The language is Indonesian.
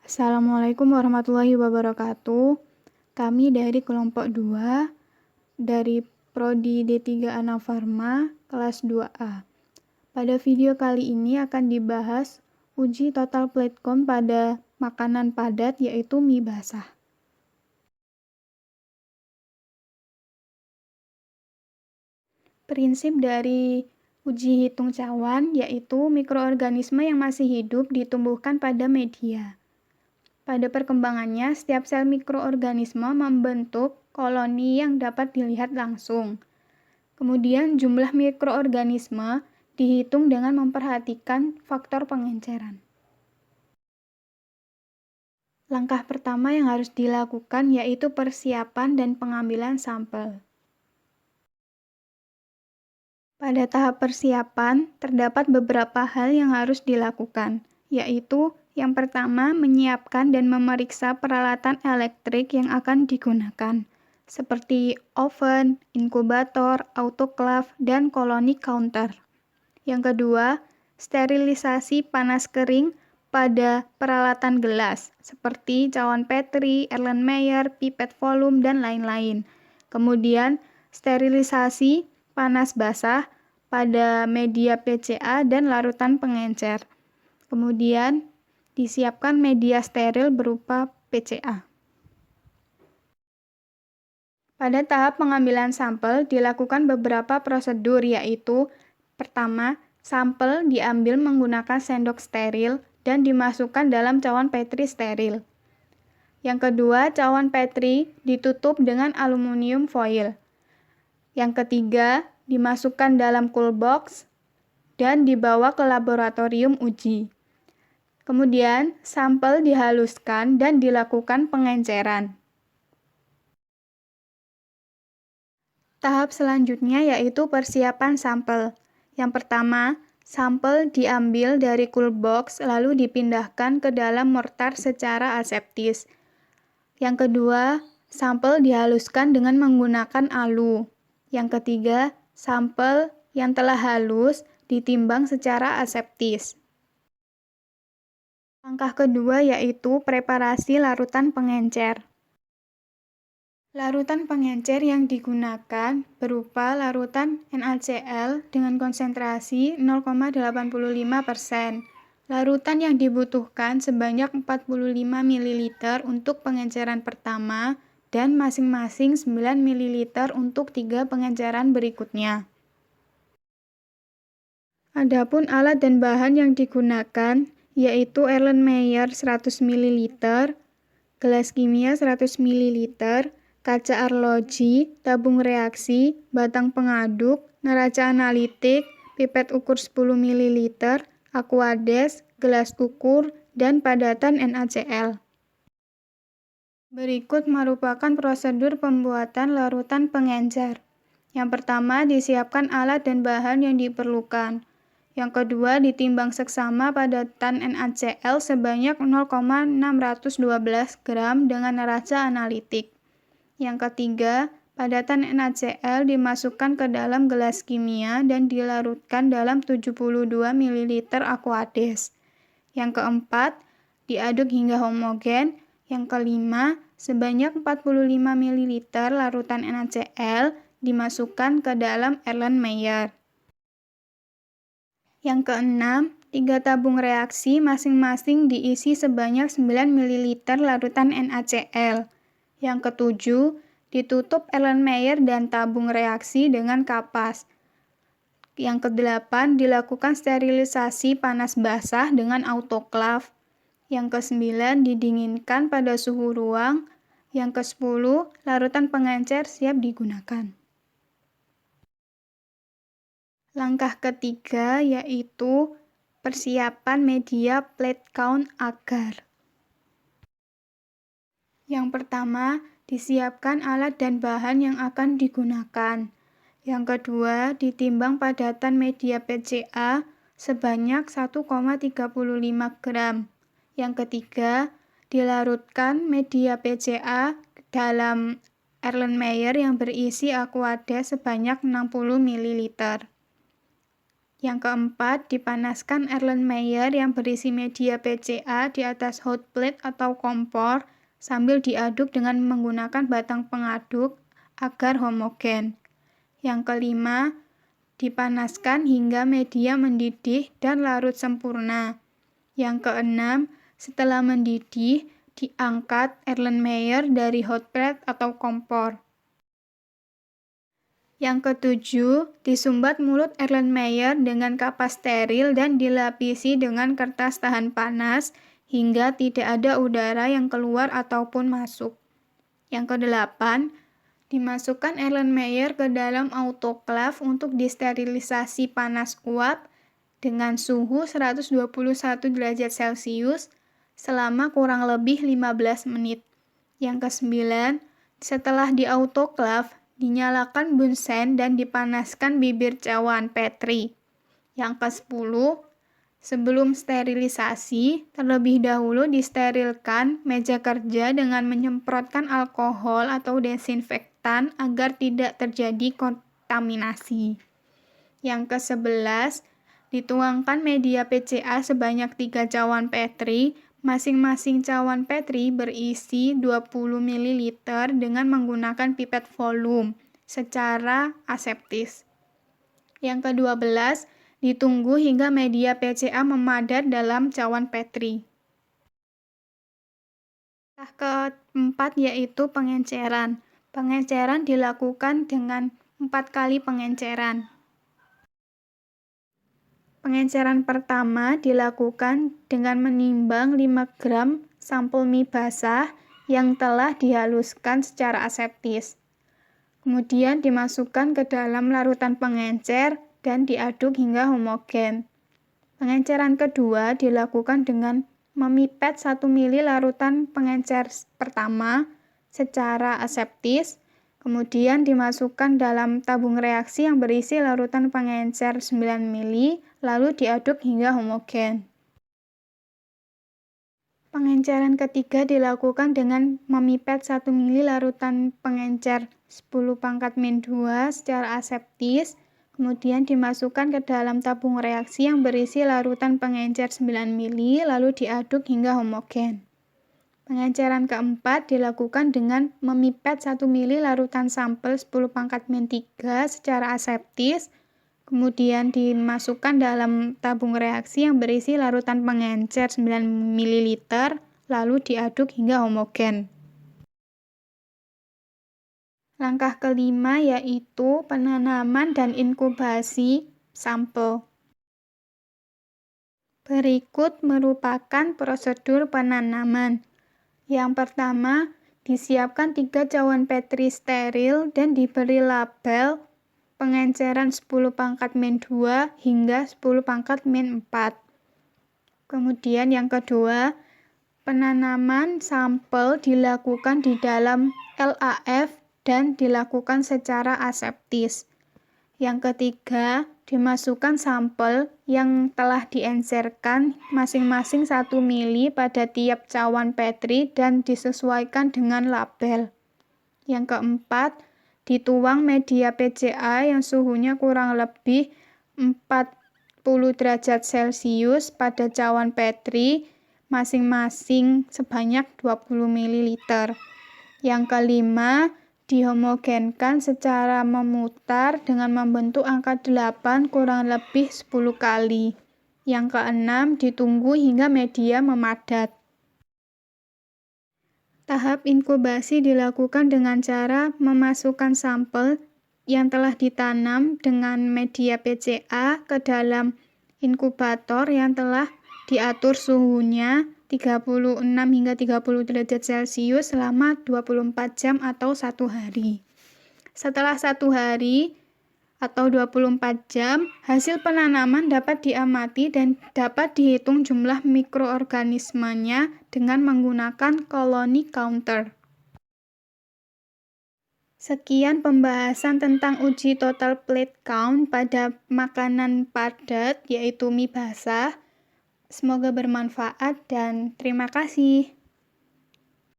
Assalamualaikum warahmatullahi wabarakatuh. Kami dari kelompok 2 dari Prodi D3 Anafarma kelas 2A. Pada video kali ini akan dibahas uji total platform pada makanan padat yaitu mie basah. Prinsip dari uji hitung cawan yaitu mikroorganisme yang masih hidup ditumbuhkan pada media. Pada perkembangannya, setiap sel mikroorganisme membentuk koloni yang dapat dilihat langsung. Kemudian, jumlah mikroorganisme dihitung dengan memperhatikan faktor pengenceran. Langkah pertama yang harus dilakukan yaitu persiapan dan pengambilan sampel. Pada tahap persiapan, terdapat beberapa hal yang harus dilakukan, yaitu yang pertama, menyiapkan dan memeriksa peralatan elektrik yang akan digunakan, seperti oven, inkubator, autoklaf, dan koloni counter. Yang kedua, sterilisasi panas kering pada peralatan gelas, seperti cawan Petri, Erlenmeyer, pipet volume, dan lain-lain. Kemudian, sterilisasi panas basah pada media PCA dan larutan pengencer. Kemudian, disiapkan media steril berupa PCA. Pada tahap pengambilan sampel dilakukan beberapa prosedur yaitu pertama, sampel diambil menggunakan sendok steril dan dimasukkan dalam cawan Petri steril. Yang kedua, cawan Petri ditutup dengan aluminium foil. Yang ketiga, dimasukkan dalam cool box dan dibawa ke laboratorium uji. Kemudian, sampel dihaluskan dan dilakukan pengenceran. Tahap selanjutnya yaitu persiapan sampel. Yang pertama, sampel diambil dari cool box lalu dipindahkan ke dalam mortar secara aseptis. Yang kedua, sampel dihaluskan dengan menggunakan alu. Yang ketiga, sampel yang telah halus ditimbang secara aseptis. Langkah kedua yaitu preparasi larutan pengencer. Larutan pengencer yang digunakan berupa larutan NaCl dengan konsentrasi 0,85%. Larutan yang dibutuhkan sebanyak 45 ml untuk pengenceran pertama dan masing-masing 9 ml untuk 3 pengenceran berikutnya. Adapun alat dan bahan yang digunakan yaitu Erlenmeyer 100 ml, gelas kimia 100 ml, kaca arloji, tabung reaksi, batang pengaduk, neraca analitik, pipet ukur 10 ml, aquades, gelas ukur, dan padatan NaCl. Berikut merupakan prosedur pembuatan larutan pengencer. Yang pertama, disiapkan alat dan bahan yang diperlukan. Yang kedua, ditimbang seksama padatan NaCl sebanyak 0,612 gram dengan neraca analitik. Yang ketiga, padatan NaCl dimasukkan ke dalam gelas kimia dan dilarutkan dalam 72 ml aquades. Yang keempat, diaduk hingga homogen. Yang kelima, sebanyak 45 ml larutan NaCl dimasukkan ke dalam Erlenmeyer. Yang keenam, 3 tabung reaksi masing-masing diisi sebanyak 9 ml larutan NaCl. Yang ketujuh, ditutup Erlenmeyer dan tabung reaksi dengan kapas. Yang kedelapan, dilakukan sterilisasi panas basah dengan autoklaf. Yang kesembilan, didinginkan pada suhu ruang. Yang kesepuluh, larutan pengencer siap digunakan. Langkah ketiga yaitu persiapan media plate count agar. Yang pertama, disiapkan alat dan bahan yang akan digunakan. Yang kedua, ditimbang padatan media PCA sebanyak 1,35 gram. Yang ketiga, dilarutkan media PCA dalam Erlenmeyer yang berisi aquades sebanyak 60 ml. Yang keempat, dipanaskan Erlenmeyer yang berisi media PCA di atas hot plate atau kompor sambil diaduk dengan menggunakan batang pengaduk agar homogen. Yang kelima, dipanaskan hingga media mendidih dan larut sempurna. Yang keenam, setelah mendidih, diangkat Erlenmeyer dari hot plate atau kompor. Yang ketujuh, disumbat mulut Erlenmeyer dengan kapas steril dan dilapisi dengan kertas tahan panas hingga tidak ada udara yang keluar ataupun masuk. Yang kedelapan, dimasukkan Erlenmeyer ke dalam autoklaf untuk disterilisasi panas uap dengan suhu 121 derajat Celcius selama kurang lebih 15 menit. Yang kesembilan, setelah di autoklaf, dinyalakan bunsen dan dipanaskan bibir cawan Petri. Yang ke-10, sebelum sterilisasi, terlebih dahulu disterilkan meja kerja dengan menyemprotkan alkohol atau desinfektan agar tidak terjadi kontaminasi. Yang ke-11, dituangkan media PCA sebanyak 3 cawan Petri. Masing-masing cawan Petri berisi 20 ml dengan menggunakan pipet volume secara aseptis. Yang ke-12, ditunggu hingga media PCA memadat dalam cawan Petri. Tahap keempat yaitu pengenceran. Pengenceran dilakukan dengan 4 kali pengenceran. Pengenceran pertama dilakukan dengan menimbang 5 gram sampel mie basah yang telah dihaluskan secara aseptis. Kemudian dimasukkan ke dalam larutan pengencer dan diaduk hingga homogen. Pengenceran kedua dilakukan dengan memipet 1 ml larutan pengencer pertama secara aseptis. Kemudian dimasukkan dalam tabung reaksi yang berisi larutan pengencer 9 ml, lalu diaduk hingga homogen. Pengenceran ketiga dilakukan dengan memipet 1 ml larutan pengencer 10⁻2 secara aseptis, kemudian dimasukkan ke dalam tabung reaksi yang berisi larutan pengencer 9 ml, lalu diaduk hingga homogen. Pengenceran keempat dilakukan dengan memipet 1 ml larutan sampel 10⁻3 secara aseptis, kemudian dimasukkan dalam tabung reaksi yang berisi larutan pengencer 9 ml, lalu diaduk hingga homogen. Langkah kelima yaitu penanaman dan inkubasi sampel. Berikut merupakan prosedur penanaman. Yang pertama, disiapkan 3 cawan Petri steril dan diberi label pengenceran 10⁻2 hingga 10⁻4. Kemudian yang kedua, penanaman sampel dilakukan di dalam LAF dan dilakukan secara aseptis. Yang ketiga, dimasukkan sampel yang telah diencerkan masing-masing 1 ml pada tiap cawan Petri dan disesuaikan dengan label. Yang keempat, dituang media PCA yang suhunya kurang lebih 40 derajat Celcius pada cawan Petri masing-masing sebanyak 20 ml. Yang kelima, dihomogenkan secara memutar dengan membentuk angka 8 kurang lebih 10 kali. Yang keenam, ditunggu hingga media memadat. Tahap inkubasi dilakukan dengan cara memasukkan sampel yang telah ditanam dengan media PCA ke dalam inkubator yang telah diatur suhunya 36 hingga 30 derajat Celcius selama 24 jam atau 1 hari. Setelah 1 hari atau 24 jam, hasil penanaman dapat diamati dan dapat dihitung jumlah mikroorganismenya dengan menggunakan colony counter. Sekian pembahasan tentang uji total plate count pada makanan padat yaitu mie basah. Semoga bermanfaat dan terima kasih.